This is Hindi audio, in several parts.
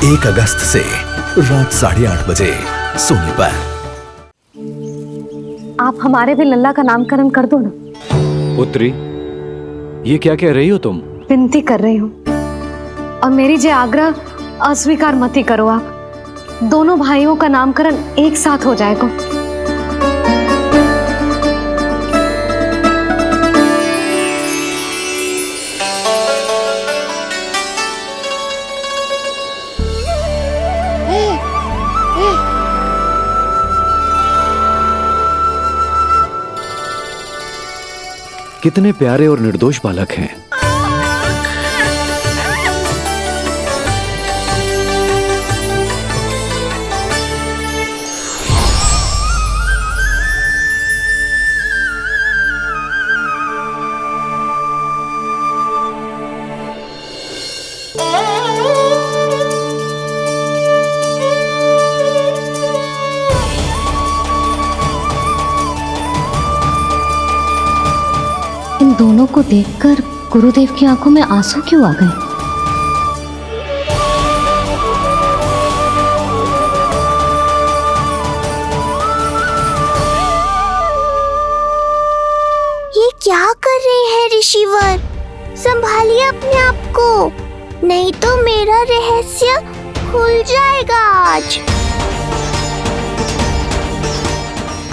1 अगस्त से रात 8:30 बजे सोनी पर। आप हमारे भी लल्ला का नामकरण कर दो ना। पुत्री, ये क्या कह रही हो तुम? विनती कर रही हूँ, और मेरी जे आग्रह अस्वीकार मत ही करो। आप दोनों भाइयों का नामकरण एक साथ हो जाएगा। कितने प्यारे और निर्दोष बालक हैं। इन दोनों को देखकर गुरुदेव की आंखों में आंसू क्यों आ गए? ये क्या कर रहे हैं ऋषिवर? संभालिए अपने आप को, नहीं तो मेरा रहस्य खुल जाएगा आज।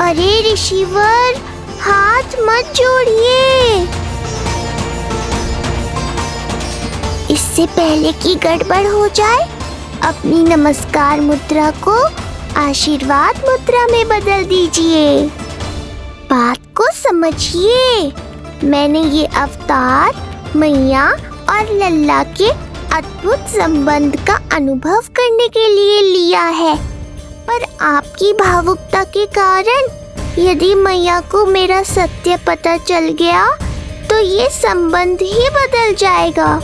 अरे ऋषिवर, हाथ मत जोड़िए। इससे पहले कि गड़बड़ हो जाए, अपनी नमस्कार मुद्रा को आशीर्वाद मुद्रा में बदल दीजिए। बात को समझिए। मैंने ये अवतार मैया और लल्ला के अद्भुत संबंध का अनुभव करने के लिए लिया है, पर आपकी भावुकता के कारण यदि मैया को मेरा सत्य पता चल गया तो ये संबंध ही बदल जाएगा।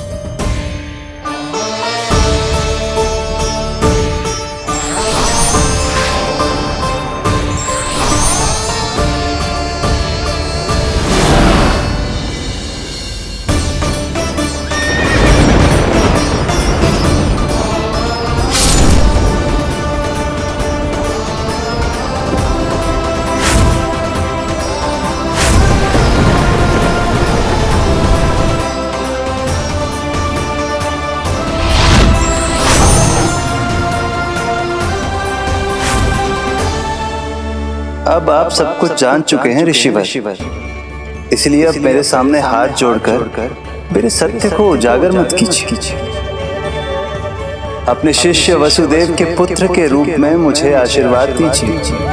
अब आप सब कुछ जान चुके हैं ऋषिवर, इसलिए अब मेरे सामने हाथ जोड़कर मेरे सत्य को उजागर मत कीजिए। अपने शिष्य वसुदेव के पुत्र के रूप में मुझे आशीर्वाद दीजिए।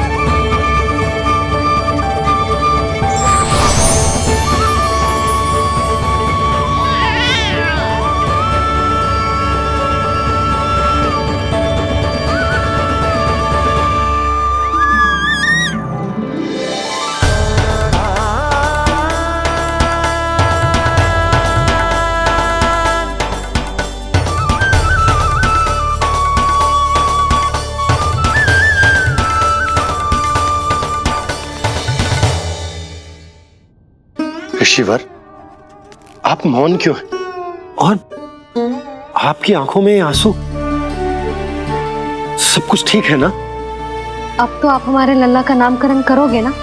ऋषिवर, आप मौन क्यों हैं? और आपकी आंखों में आंसू? सब कुछ ठीक है ना? अब तो आप हमारे लल्ला का नामकरण करोगे ना?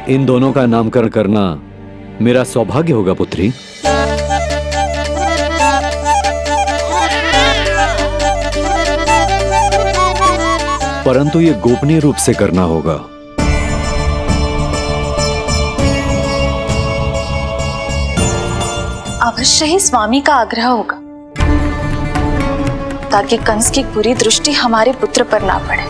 इन दोनों का नामकरण करना मेरा सौभाग्य होगा पुत्री। परंतु ये गोपनीय रूप से करना होगा। अवश्य ही स्वामी का आग्रह होगा, ताकि कंस की बुरी दृष्टि हमारे पुत्र पर ना पड़े।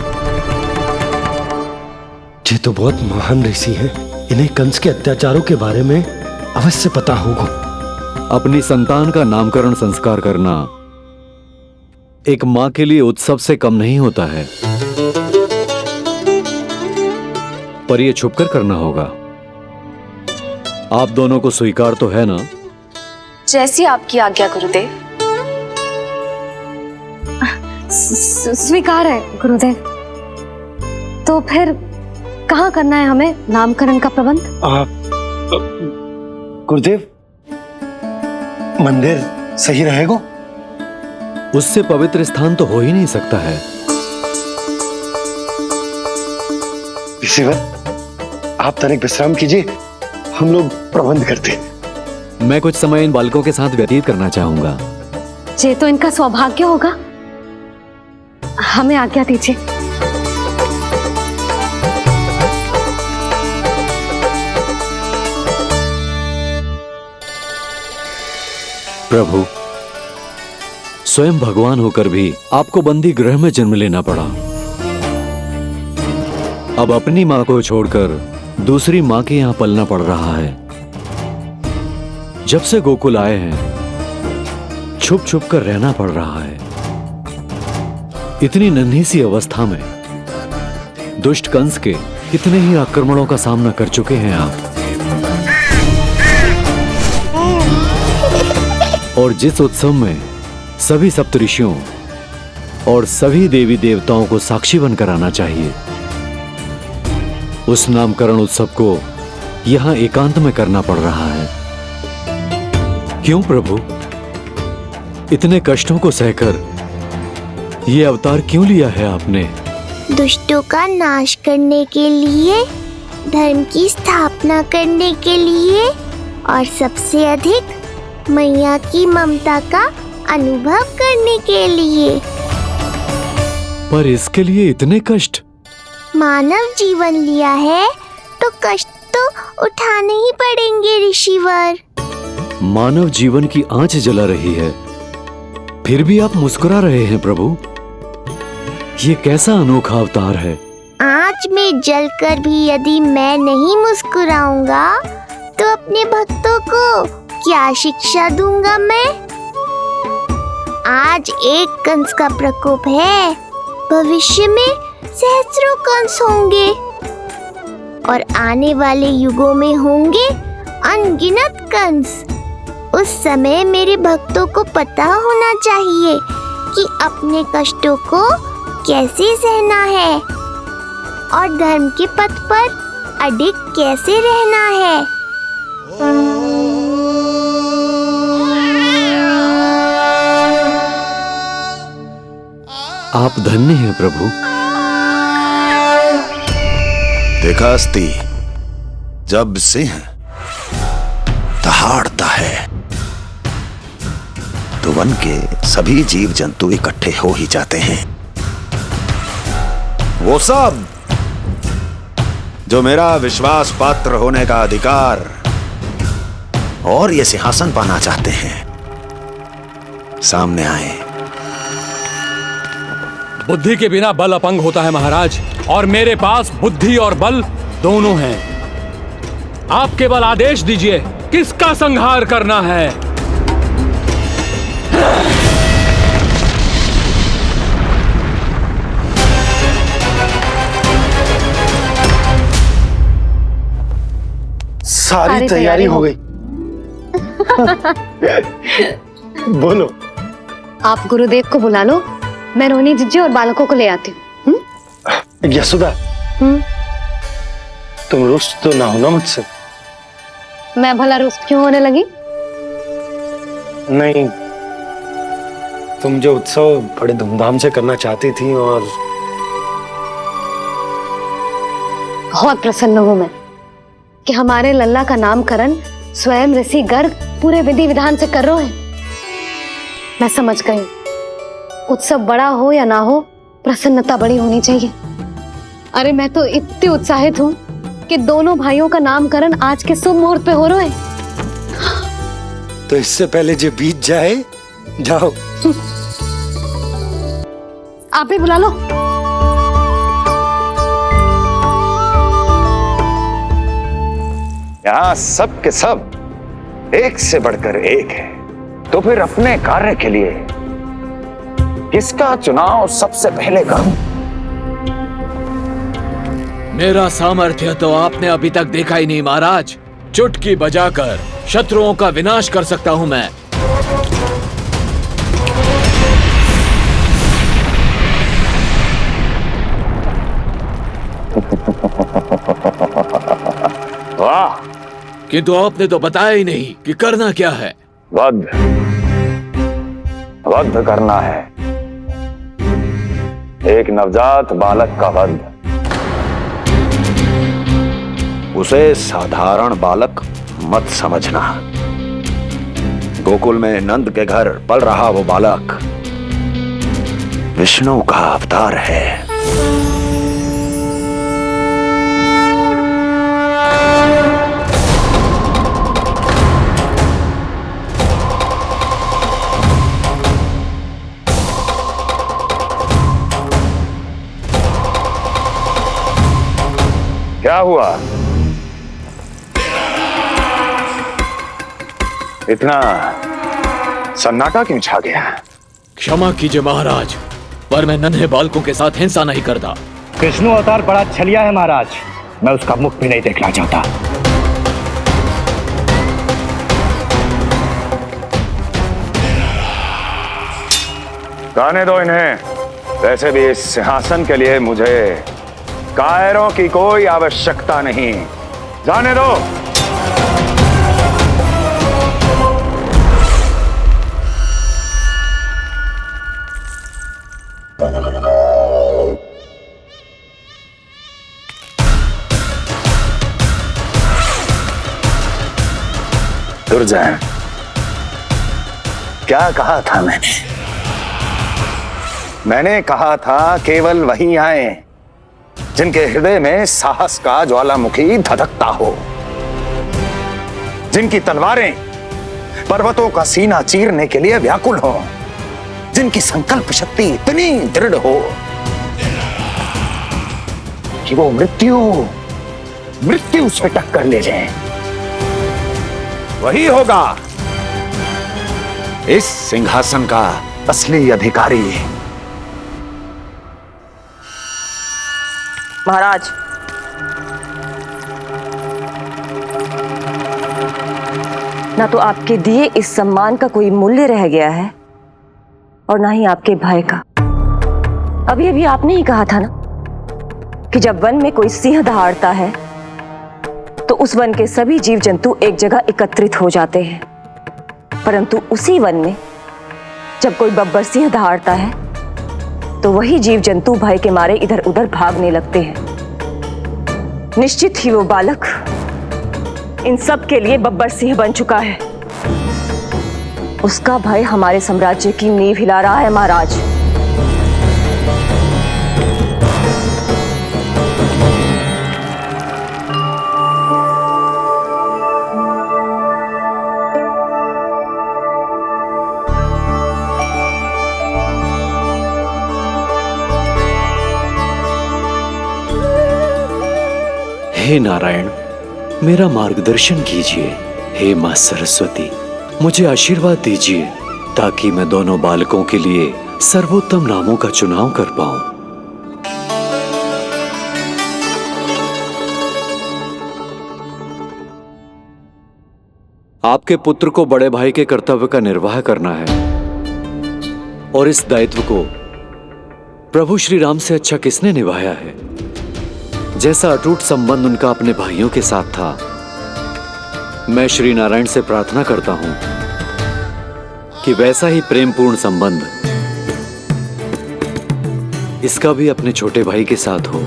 ये तो बहुत महान ऋषि हैं, इन्हें कंस के अत्याचारों के बारे में अवश्य पता होगा। अपनी संतान का नामकरण संस्कार करना एक मां के लिए उत्सव से कम नहीं होता है, पर यह छुपकर करना होगा। आप दोनों को स्वीकार तो है ना? जैसी आपकी आज्ञा गुरुदेव। स्वीकार है गुरुदेव। तो फिर कहाँ करना है हमें नामकरण का प्रबंध? गुरुदेव, मंदिर सही रहेगा? उससे पवित्र स्थान तो हो ही नहीं सकता है। ऋषिवर, आप तनिक विश्राम कीजिए, हम लोग प्रबंध करते हैं। मैं कुछ समय इन बालकों के साथ व्यतीत करना चाहूंगा। ये तो इनका सौभाग्य होगा। हमें आज्ञा दीजिए। प्रभु, स्वयं भगवान होकर भी आपको बंदी गृह में जन्म लेना पड़ा। अब अपनी मां को छोड़कर दूसरी मां के यहां पलना पड़ रहा है। जब से गोकुल आए हैं, छुप छुप कर रहना पड़ रहा है। इतनी नन्ही सी अवस्था में दुष्ट कंस के कितने ही आक्रमणों का सामना कर चुके हैं आप। और जिस उत्सव में सभी सप्तऋषियों और सभी देवी देवताओं को साक्षी बनकर आना चाहिए, उस नामकरण उत्सव को यहां एकांत में करना पड़ रहा है। क्यों प्रभु, इतने कष्टों को सहकर ये अवतार क्यों लिया है आपने? दुष्टों का नाश करने के लिए, धर्म की स्थापना करने के लिए और सबसे अधिक मैया की ममता का अनुभव करने के लिए। पर इसके लिए इतने कष्ट? मानव जीवन लिया है तो कष्ट तो उठाने ही पड़ेंगे ऋषिवर। मानव जीवन की आंच जला रही है, फिर भी आप मुस्कुरा रहे हैं प्रभु। ये कैसा अनोखा अवतार है? आंच में जलकर भी यदि मैं नहीं मुस्कुराऊंगा तो अपने भक्तों को क्या शिक्षा दूंगा मैं? आज एक कंस का प्रकोप है, भविष्य में सहस्रों कंस होंगे और आने वाले युगों में होंगे अनगिनत कंस। उस समय मेरे भक्तों को पता होना चाहिए कि अपने कष्टों को कैसे सहना है और धर्म के पथ पर अडिग कैसे रहना है। आप धन्य हैं प्रभु। देखा अस्ति, जब सिंह दहाड़ता है तो वन के सभी जीव जंतु इकट्ठे हो ही जाते हैं। वो सब जो मेरा विश्वास पात्र होने का अधिकार और ये सिंहासन पाना चाहते हैं, सामने आए। बुद्धि के बिना बल अपंग होता है महाराज, और मेरे पास बुद्धि और बल दोनों हैं। आप केवल आदेश दीजिए, किसका संहार करना है? सारी तैयारी हो गई। बोलो। आप गुरुदेव को बुला लो, मैं रोहिणी जीजी और बालकों को ले आती हूँ। यशोदा, तुम रुष्ट तो ना हो ना मुझसे? मैं भला रुष्ट क्यों होने लगी? नहीं, तुम जो उत्सव बड़े धूमधाम से करना चाहती थी और बहुत प्रसन्न हूँ मैं कि हमारे लल्ला का नामकरण स्वयं ऋषि गर्ग पूरे विधि विधान से कर रहे हैं। मैं समझ गई, उत्सव बड़ा हो या ना हो, प्रसन्नता बड़ी होनी चाहिए। अरे मैं तो इतनी उत्साहित हूँ कि दोनों भाइयों का नामकरण आज के शुभ मुहूर्त पे हो रहा है। तो इससे पहले जो बीत जाए, जाओ। आप ही बुला लो। यहाँ सब के सब एक से बढ़कर एक है, तो फिर अपने कार्य के लिए किसका चुनाव सबसे पहले करूं? मेरा सामर्थ्य तो आपने अभी तक देखा ही नहीं महाराज। चुटकी बजाकर शत्रुओं का विनाश कर सकता हूं मैं। वाह! किंतु आपने तो बताया ही नहीं कि करना क्या है। वध, वध करना है, एक नवजात बालक का वध। उसे साधारण बालक मत समझना। गोकुल में नंद के घर पल रहा वो बालक विष्णु का अवतार है। क्या हुआ? इतना सन्नाटा क्यों छा गया? क्षमा कीजिए महाराज, पर मैं नन्हे बालकों के साथ हिंसा नहीं करता। विष्णु अवतार बड़ा छलिया है महाराज, मैं उसका मुख भी नहीं देखना चाहता। जाने दो इन्हें। वैसे भी इस सिंहासन के लिए मुझे कायरों की कोई आवश्यकता नहीं। जाने दो। दुर्जय, क्या कहा था मैंने कहा था केवल वही आए जिनके हृदय में साहस का ज्वालामुखी धधकता हो, जिनकी तलवारें पर्वतों का सीना चीरने के लिए व्याकुल हो, जिनकी संकल्प शक्ति इतनी दृढ़ हो कि वो मृत्यु से टक्कर ले जाए। वही होगा इस सिंहासन का असली अधिकारी। महाराज, ना तो आपके दिए इस सम्मान का कोई मूल्य रह गया है और ना ही आपके भय का। अभी अभी आपने ही कहा था ना कि जब वन में कोई सिंह दहाड़ता है तो उस वन के सभी जीव जंतु एक जगह एकत्रित हो जाते हैं, परंतु उसी वन में जब कोई बब्बर सिंह दहाड़ता है तो वही जीव जंतु भय के मारे इधर उधर भागने लगते हैं। निश्चित ही वो बालक इन सब के लिए बब्बर सिंह बन चुका है। उसका भय हमारे साम्राज्य की नींव हिला रहा है महाराज। हे नारायण, मेरा मार्गदर्शन कीजिए। हे मां सरस्वती, मुझे आशीर्वाद दीजिए ताकि मैं दोनों बालकों के लिए सर्वोत्तम नामों का चुनाव कर पाऊं। आपके पुत्र को बड़े भाई के कर्तव्य का निर्वाह करना है और इस दायित्व को प्रभु श्री राम से अच्छा किसने निभाया है? जैसा अटूट संबंध उनका अपने भाइयों के साथ था, मैं श्री नारायण से प्रार्थना करता हूं कि वैसा ही प्रेमपूर्ण संबंध इसका भी अपने छोटे भाई के साथ हो।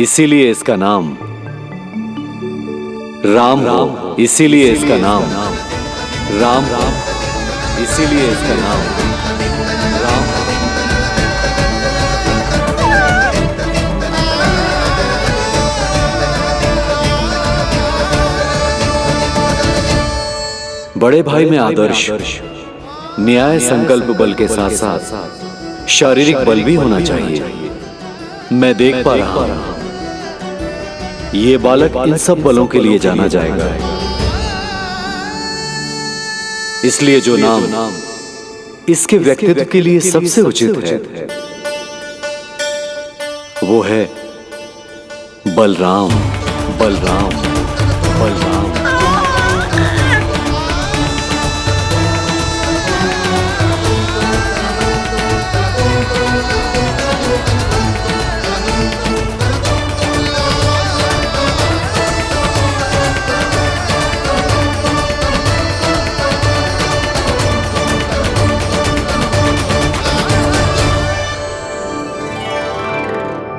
इसीलिए इसका नाम राम हो। इसीलिए इसका नाम राम, इसीलिए इसका नाम राम। बड़े भाई में आदर्श, न्याय, संकल्प बल के साथ साथ शारीरिक बल भी होना चाहिए। मैं देख पा रहा हूं ये बालक इन सब बलों के लिए जाना जाएगा। इसलिए जो नाम इसके व्यक्तित्व के लिए सबसे उचित है वो है बलराम। बलराम, बलराम।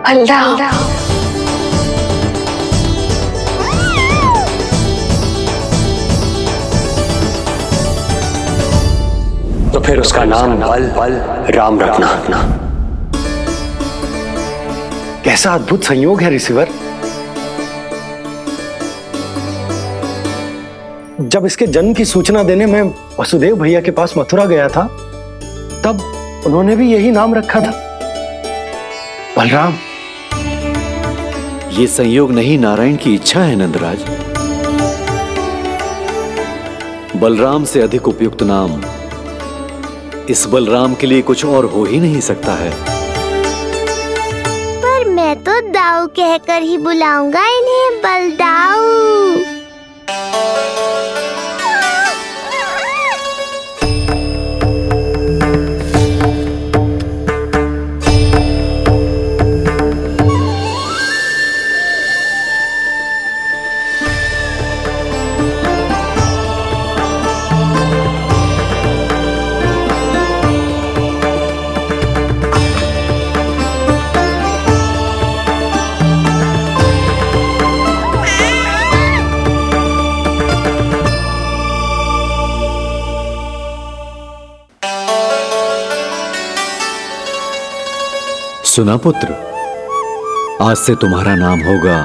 बलराम। तो फिर उसका नाम बल राम रखना। कैसा अद्भुत संयोग है रिसीवर। जब इसके जन्म की सूचना देने मैं वसुदेव भैया के पास मथुरा गया था, तब उन्होंने भी यही नाम रखा था, बलराम। ये संयोग नहीं, नारायण की इच्छा है नंदराज। बलराम से अधिक उपयुक्त नाम इस बलराम के लिए कुछ और हो ही नहीं सकता है। पर मैं तो दाऊ कहकर ही बुलाऊंगा इन्हें, बलदाऊ। सुना पुत्र, आज से तुम्हारा नाम होगा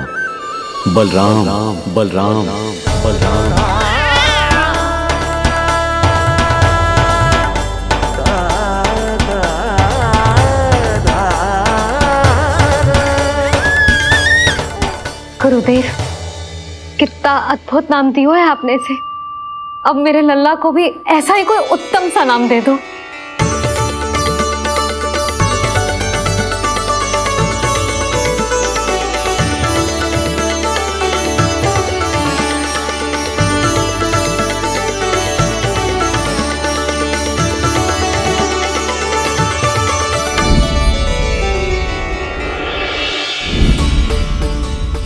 बलराम। बलराम बलराम। गुरुदेव, कितना अद्भुत नाम दिया है आपने इसे। अब मेरे लल्ला को भी ऐसा ही कोई उत्तम सा नाम दे दो।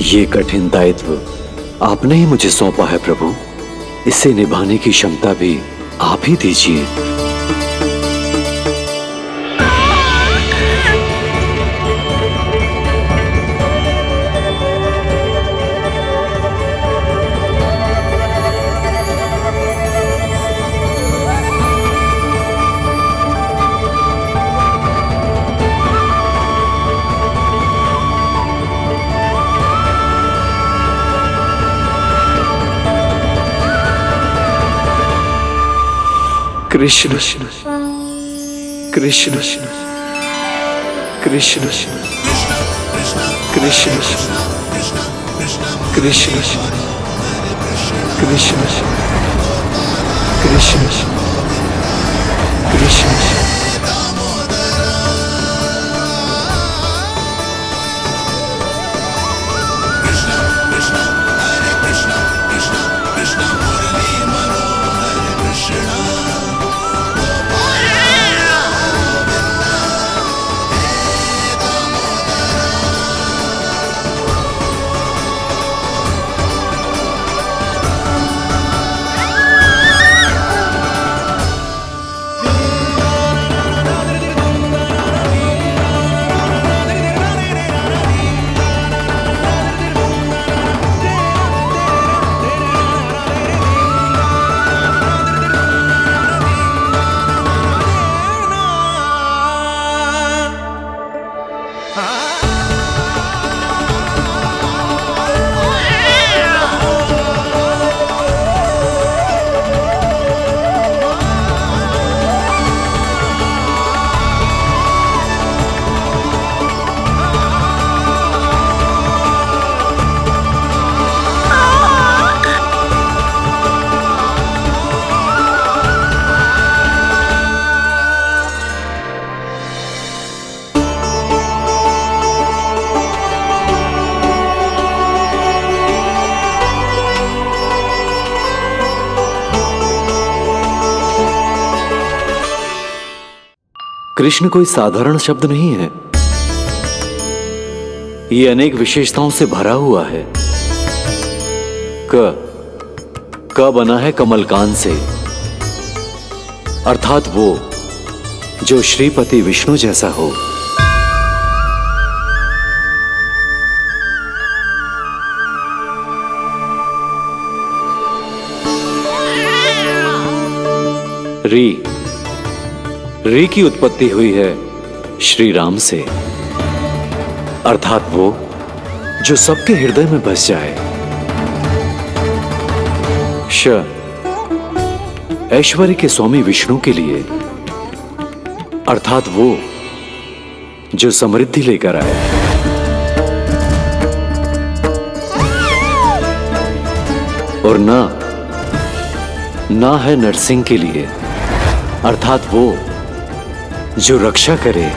ये कठिन दायित्व आपने ही मुझे सौंपा है प्रभु। इसे निभाने की क्षमता भी आप ही दीजिए। कृष्ण कृष्ण कृष्ण कृष्ण कृष्ण कृष्ण कृष्ण कृष्ण कृष्ण। कृष्ण कोई साधारण शब्द नहीं है। ये अनेक विशेषताओं से भरा हुआ है। क बना है कमलकांत से, अर्थात वो जो श्रीपति विष्णु जैसा हो। री की उत्पत्ति हुई है श्री राम से, अर्थात वो जो सबके हृदय में बस जाए। श ऐश्वर्य के स्वामी विष्णु के लिए, अर्थात वो जो समृद्धि लेकर आए। और ना है नरसिंह के लिए, अर्थात वो जो रक्षा करे।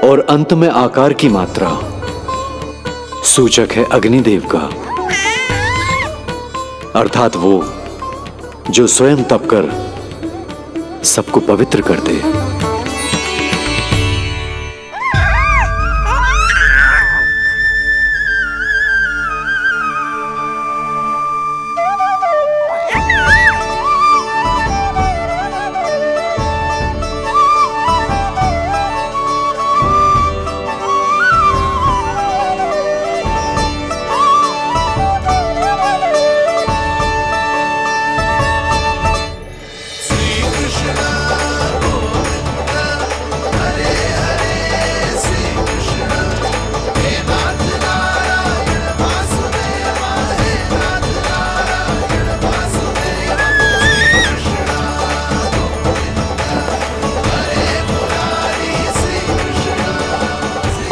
और अंत में आकार की मात्रा सूचक है अग्निदेव का, अर्थात वो जो स्वयं तप कर सबको पवित्र कर दे।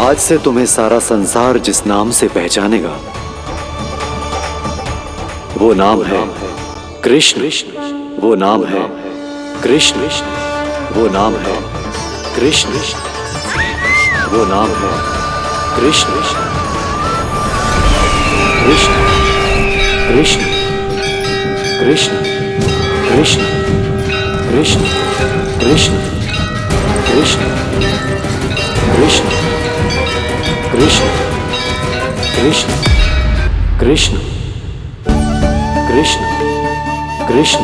आज से तुम्हें सारा संसार जिस नाम से पहचानेगा वो नाम है कृष्ण। वो नाम है कृष्ण। वो नाम है कृष्ण। वो नाम है कृष्ण। कृष्ण कृष्ण कृष्ण कृष्ण कृष्ण कृष्ण कृष्ण कृष्ण कृष्ण कृष्ण कृष्ण कृष्ण कृष्ण।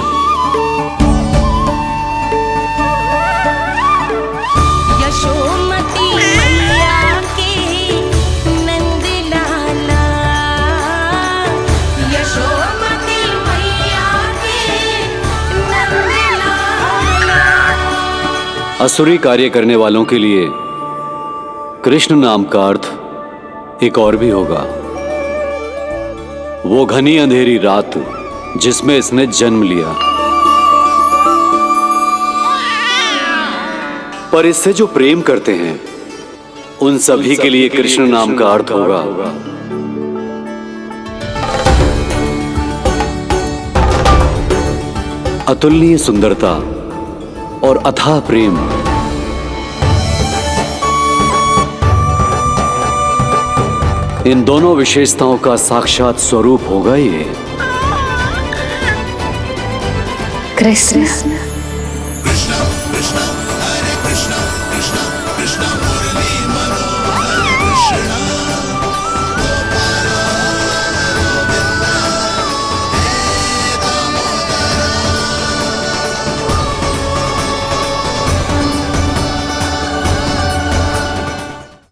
यशोमती मैया के नंद लाला, यशोमती मैया के नंद लाला। असुरी कार्य करने वालों के लिए कृष्ण नाम का अर्थ एक और भी होगा। वो घनी अंधेरी रात जिसमें इसने जन्म लिया, पर इससे जो प्रेम करते हैं उन सभी के लिए कृष्ण नाम का अर्थ होगा अतुलनीय सुंदरता और अथाह प्रेम। इन दोनों विशेषताओं का साक्षात स्वरूप होगा ये कृष्ण।